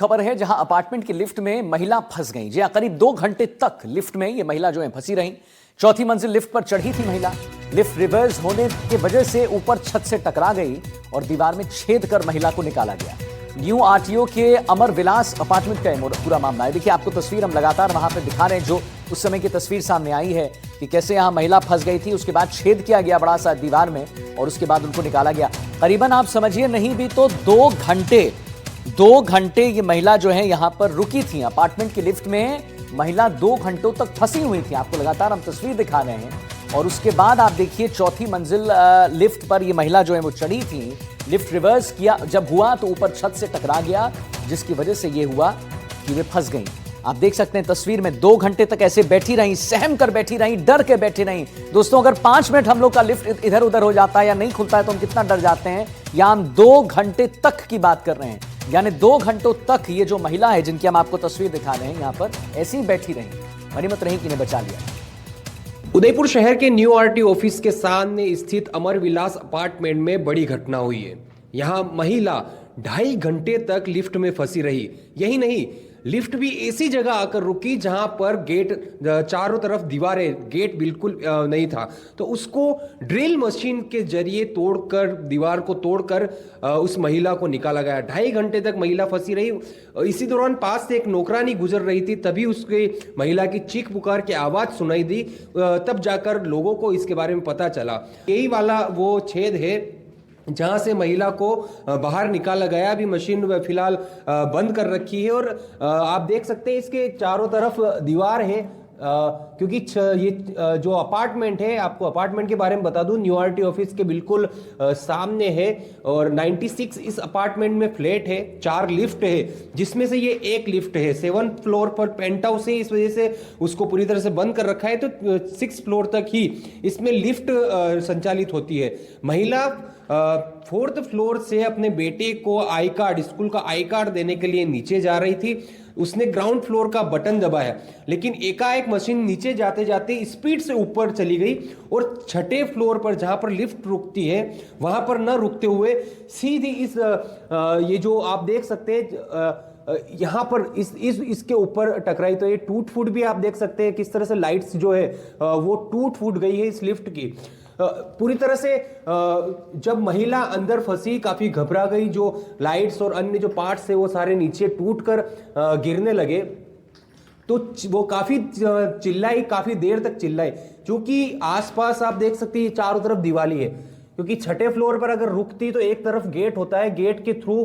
खबर है जहां अपार्टमेंट की लिफ्ट में महिला फंस गई। जी हां, करीब 2 घंटे तक लिफ्ट में ये महिला जो है फंसी रही। चौथी मंजिल लिफ्ट पर चढ़ी थी महिला। लिफ्ट रिवर्स होने की वजह से ऊपर छत से टकरा गई और दीवार में छेद कर महिला को निकाला गया। न्यू आरटीओ के अमर विलास अपार्टमेंट का पूरा मामला है। देखिए, आपको तस्वीर हम लगातार वहां पर दिखा रहे हैं, जो उस समय की तस्वीर सामने आई है कि कैसे यहां महिला फंस गई थी। उसके बाद छेद किया गया बड़ा सा दीवार में और उसके बाद उनको निकाला गया। करीबन आप समझिए नहीं भी तो 2 घंटे ये महिला जो है यहां पर रुकी थी। अपार्टमेंट की लिफ्ट में महिला 2 घंटों तक फंसी हुई थी। आपको लगातार हम तस्वीर दिखा रहे हैं। और उसके बाद आप देखिए, चौथी मंजिल लिफ्ट पर ये महिला जो है वो चढ़ी थी। लिफ्ट रिवर्स किया जब हुआ तो ऊपर छत से टकरा गया, जिसकी वजह से ये हुआ कि वे फंस गई। आप देख सकते हैं तस्वीर में 2 घंटे तक ऐसे बैठी रही, सहम कर बैठी रही, डर के बैठी रही। दोस्तों, अगर 5 मिनट हम लोग का लिफ्ट इधर उधर हो जाता है या नहीं खुलता है तो हम कितना डर जाते हैं। या हम 2 घंटे तक की बात कर रहे हैं, यानी 2 घंटों तक ये जो महिला है जिनकी हम आपको तस्वीर दिखा रहे हैं यहां पर ऐसी ही बैठी रही, मनीमत रही कि इन्हें बचा लिया। उदयपुर शहर के न्यू आरटीओ ऑफिस के सामने स्थित अमर विलास अपार्टमेंट में बड़ी घटना हुई है। यहां महिला 2.5 घंटे तक लिफ्ट में फंसी रही। यही नहीं, लिफ्ट भी ऐसी जगह आकर रुकी जहां पर गेट, चारों तरफ दीवारें, गेट बिल्कुल नहीं था। तो उसको ड्रिल मशीन के जरिए तोड़कर, दीवार को तोड़कर उस महिला को निकाला गया। 2.5 घंटे तक महिला फंसी रही। इसी दौरान पास से एक नौकरानी गुजर रही थी, तभी उसके महिला की चीख पुकार की आवाज़ सुनाई दी। तब जाकर लोगों को इसके बारे में पता चला। यही वाला वो छेद है जहां से महिला को बाहर निकाला गया। अभी मशीन फिलहाल बंद कर रखी है और आप देख सकते हैं इसके चारों तरफ दीवार है। क्योंकि ये जो अपार्टमेंट है, आपको अपार्टमेंट के बारे में बता दूं, न्यू आरटी ऑफिस के बिल्कुल सामने है और 96 इस अपार्टमेंट में फ्लैट है। 4 लिफ्ट है, जिसमें से ये एक लिफ्ट है। 7th फ्लोर पर पेंट हाउस है, इस वजह से उसको पूरी तरह से बंद कर रखा है। तो 6th फ्लोर तक ही इसमें लिफ्ट संचालित होती है। महिला 4th फ्लोर से अपने बेटे को आई कार्ड, स्कूल का आई कार्ड देने के लिए नीचे जा रही थी। उसने ग्राउंड फ्लोर का बटन दबाया, लेकिन एकाएक मशीन नीचे जाते जाते स्पीड से ऊपर चली गई और 6ठे फ्लोर पर जहां पर लिफ्ट रुकती है वहां पर न रुकते हुए सीधी इस ये जो आप देख सकते हैं यहां पर इसके ऊपर टकराई। तो ये टूट फूट भी आप देख सकते हैं किस तरह से लाइट्स जो है वो टूट फूट गई है इस लिफ्ट की। पूरी तरह से जब महिला अंदर फंसी, काफी घबरा गई। जो लाइट्स और अन्य जो पार्ट्स है वो सारे नीचे टूटकर गिरने लगे। तो वो काफी चिल्लाई, काफी देर तक चिल्लाई, क्योंकि आसपास आप देख सकते हैं चारों तरफ दीवाली है। क्योंकि 6ठे फ्लोर पर अगर रुकती तो एक तरफ गेट होता है, गेट के थ्रू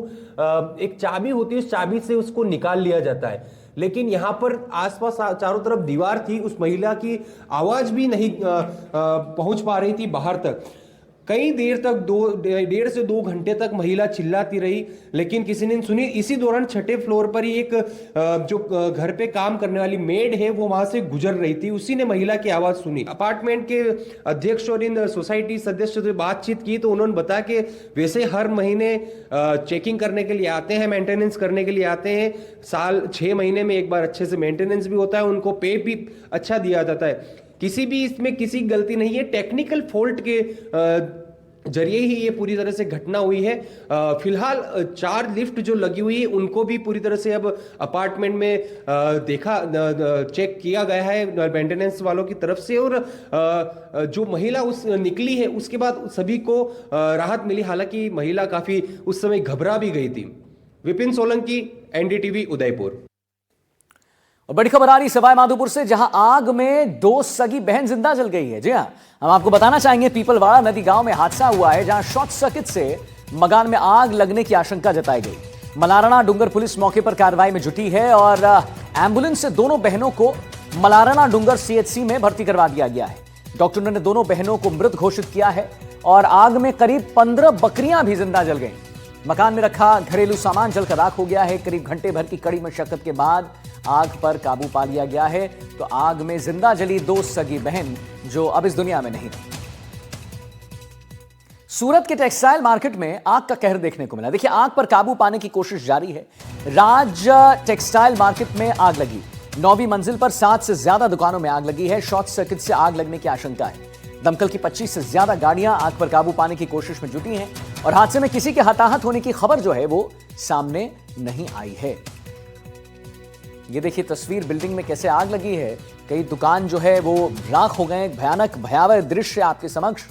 एक चाबी होती है, उस चाबी से उसको निकाल लिया जाता है। लेकिन यहां पर आसपास चारों तरफ दीवार थी, उस महिला की आवाज भी नहीं पहुंच पा रही थी बाहर तक। कई देर तक 1.5 से 2 घंटे तक महिला चिल्लाती रही, लेकिन किसी ने सुनी। इसी दौरान 6ठे फ्लोर पर ही एक जो घर पे काम करने वाली मेड है वो वहां से गुजर रही थी, उसी ने महिला की आवाज सुनी। अपार्टमेंट के अध्यक्ष और इन सोसाइटी सदस्य से बातचीत की तो उन्होंने बताया कि वैसे हर महीने चेकिंग करने के लिए आते हैं, मेंटेनेंस करने के लिए आते हैं। साल 6 महीने में एक बार अच्छे से मेंटेनेंस भी होता है, उनको पे भी अच्छा दिया जाता है। किसी भी इसमें किसी गलती नहीं है, टेक्निकल फॉल्ट के जरिए ही ये पूरी तरह से घटना हुई है। फिलहाल 4 लिफ्ट जो लगी हुई है उनको भी पूरी तरह से अब अपार्टमेंट में चेक किया गया है मेंटेनेंस वालों की तरफ से। और जो महिला उस निकली है उसके बाद सभी को राहत मिली। हालांकि महिला काफी उस समय घबरा भी गई थी। विपिन सोलंकी, एनडीटीवी, उदयपुर। और बड़ी खबर आ रही सवाई माधोपुर से, जहां आग में 2 सगी बहन जिंदा जल गई है। जी हां, हम आपको बताना चाहेंगे पीपलवाड़ा नदी गांव में हादसा हुआ है, जहां शॉर्ट सर्किट से मकान में आग लगने की आशंका जताई गई। मलारना डुंगर पुलिस मौके पर कार्रवाई में जुटी है और एम्बुलेंस से दोनों बहनों को मलारना डुंगर सीएचसी में भर्ती करवा दिया गया है। डॉक्टरों ने दोनों बहनों को मृत घोषित किया है और आग में करीब 15 बकरियां भी जिंदा जल गई। मकान में रखा घरेलू सामान जलकर राख हो गया है। करीब घंटे भर की कड़ी मशक्कत के बाद आग पर काबू पा लिया गया है। तो आग में जिंदा जली 2 सगी बहन जो अब इस दुनिया में नहीं रही। सूरत के टेक्सटाइल मार्केट में आग का कहर देखने को मिला। देखिए, आग पर काबू पाने की कोशिश जारी है। राज टेक्सटाइल मार्केट में आग लगी। 9वीं मंजिल पर 7 से ज्यादा दुकानों में आग लगी है। शॉर्ट सर्किट से आग लगने की आशंका है। दमकल की 25 से ज्यादा गाड़ियां आग पर काबू पाने की कोशिश में जुटी हैं और हादसे में किसी के हताहत होने की खबर जो है वो सामने नहीं आई है। ये देखिए तस्वीर, बिल्डिंग में कैसे आग लगी है। कई दुकान जो है वो राख हो गए। भयानक भयावह दृश्य आपके समक्ष।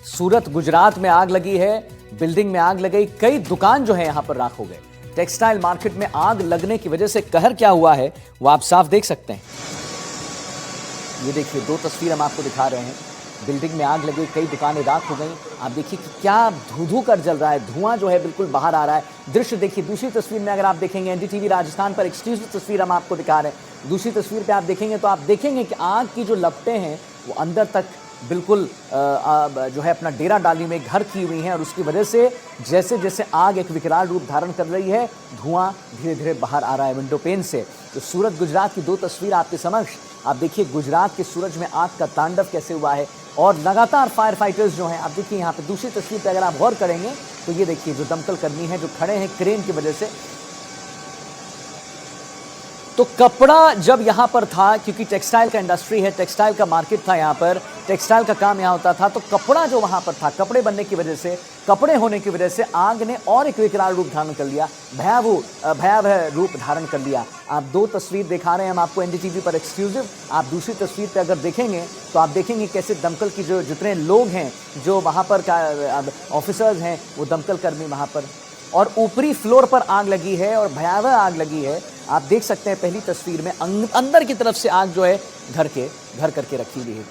सूरत गुजरात में आग लगी है, बिल्डिंग में आग लग गई, कई दुकान जो है यहां पर राख हो गए। टेक्सटाइल मार्केट में आग लगने की वजह से कहर क्या हुआ है वो आप साफ देख सकते हैं। ये देखिए 2 तस्वीर हम आपको दिखा रहे हैं। बिल्डिंग में आग लगी, कई दुकानें राख हो गई। आप देखिए कि क्या धू-धू कर जल रहा है, धुआं जो है बिल्कुल बाहर आ रहा है। दृश्य देखिए, दूसरी तस्वीर में अगर आप देखेंगे, एनडीटीवी राजस्थान पर एक्सक्लूसिव तस्वीर हम आपको दिखा रहे हैं। दूसरी तस्वीर पे आप देखेंगे तो आप देखेंगे कि आग की जो लपटें हैं वो अंदर तक बिल्कुल जो है अपना डेरा डाली में घर की हुई हैं, और उसकी वजह से जैसे जैसे आग एक विकराल रूप धारण कर रही है, धुआं धीरे धीरे बाहर आ रहा है विंडो पेन से। तो सूरत गुजरात की 2 तस्वीर आपके समक्ष। आप देखिए गुजरात के सूरज में आग का तांडव कैसे हुआ है, और लगातार फायर फाइटर्स जो हैं, आप देखिए यहाँ पे दूसरी तस्वीर पे अगर आप गौर करेंगे तो ये देखिए जो दमकल कर्मी हैं जो खड़े हैं क्रेन की वजह से। तो कपड़ा जब यहाँ पर था, क्योंकि टेक्सटाइल का इंडस्ट्री है, टेक्सटाइल का मार्केट था यहाँ पर, टेक्सटाइल का काम यहाँ होता था, तो कपड़ा जो वहाँ पर था, कपड़े बनने की वजह से, कपड़े होने की वजह से आग ने और एक विकराल रूप धारण कर लिया, भयावह रूप धारण कर लिया। आप 2 तस्वीर दिखा रहे हैं हम आपको एनडीटीवी पर एक्सक्लूसिव। आप दूसरी तस्वीर पर अगर देखेंगे तो आप देखेंगे कैसे दमकल की जो जितने लोग हैं, जो वहाँ पर ऑफिसर्स हैं, वो दमकल कर्मी वहाँ पर, और ऊपरी फ्लोर पर आग लगी है और भयावह आग लगी है। आप देख सकते हैं पहली तस्वीर में अंदर की तरफ से आग जो है घर करके रखी हुई है।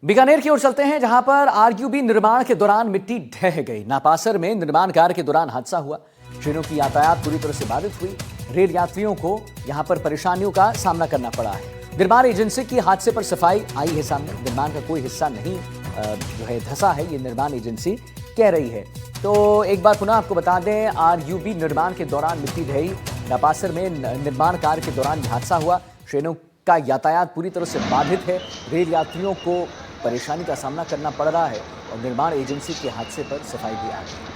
बीकानेर की ओर चलते हैं, जहां पर आरयूबी निर्माण के दौरान मिट्टी ढह गई। नापासर में निर्माण कार्य के दौरान हादसा हुआ। ट्रेनों की यातायात पूरी तरह से बाधित हुई। रेल यात्रियों को यहां पर परेशानियों का सामना करना पड़ा है। निर्माण एजेंसी की हादसे पर सफाई आई है सामने। निर्माण का कोई हिस्सा नहीं जो है धंसा है, ये निर्माण एजेंसी कह रही है। तो एक बार पुनः आपको बता दें, आरयूबी निर्माण के दौरान मिट्टी ढही। नापासर में निर्माण कार्य के दौरान हादसा हुआ। ट्रेनों का यातायात पूरी तरह से बाधित है। रेल यात्रियों को परेशानी का सामना करना पड़ रहा है, और निर्माण एजेंसी के हादसे पर सफाई भी आ गई।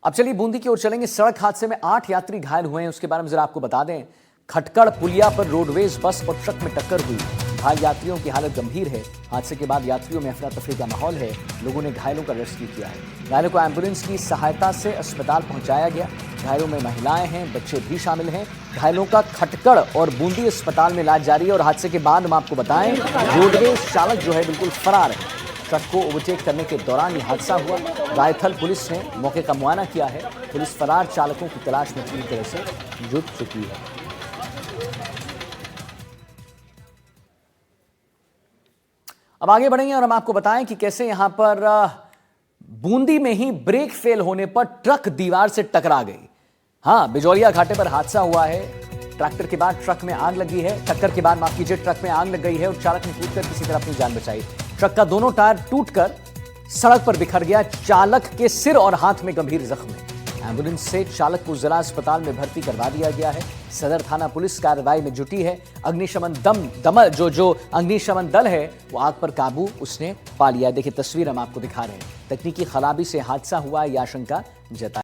अब चलिए बूंदी की ओर चलेंगे। सड़क हादसे में 8 यात्री घायल हुए हैं, उसके बारे में जरा आपको बता दें। खटकड़ पुलिया पर रोडवेज बस और ट्रक में टक्कर हुई। घायल यात्रियों की हालत गंभीर है। हादसे के बाद यात्रियों में अफरा तफरी का माहौल है। लोगों ने घायलों का रेस्क्यू किया है। घायलों को एम्बुलेंस की सहायता से अस्पताल पहुंचाया गया। घायलों में महिलाएं हैं, बच्चे भी शामिल हैं। घायलों का खटकड़ और बूंदी अस्पताल में इलाज जारी है। और हादसे के बाद हम आपको बताएं, रोडवेज चालक जो है बिल्कुल फरार है। ट्रक को ओवरटेक करने के दौरान यह हादसा हुआ। रायथल पुलिस ने मौके का मुआयना किया है। पुलिस फरार चालकों की तलाश में पूरी तरह से जुट चुकी है। अब आगे बढ़ेंगे और हम आपको बताएं कि कैसे यहां पर बूंदी में ही ब्रेक फेल होने पर ट्रक दीवार से टकरा गई। हां, बिजौलिया घाटे पर हादसा हुआ है। ट्रैक्टर के बाद ट्रक में आग लगी है। टक्कर के बाद माफ कीजिए, ट्रक में आग लग गई है और चालक ने कूदकर किसी तरह अपनी जान बचाई। ट्रक का दोनों टायर टूटकर सड़क पर बिखर गया। चालक के सिर और हाथ में गंभीर जख्म है। एम्बुलेंस से चालक को जिला अस्पताल में भर्ती करवा दिया गया है। सदर थाना पुलिस कार्रवाई में जुटी है। अग्निशमन अग्निशमन दल है वो आग पर काबू उसने पा लिया। देखिए तस्वीर हम आपको दिखा रहे हैं। तकनीकी खराबी से हादसा हुआ, यह आशंका जताई।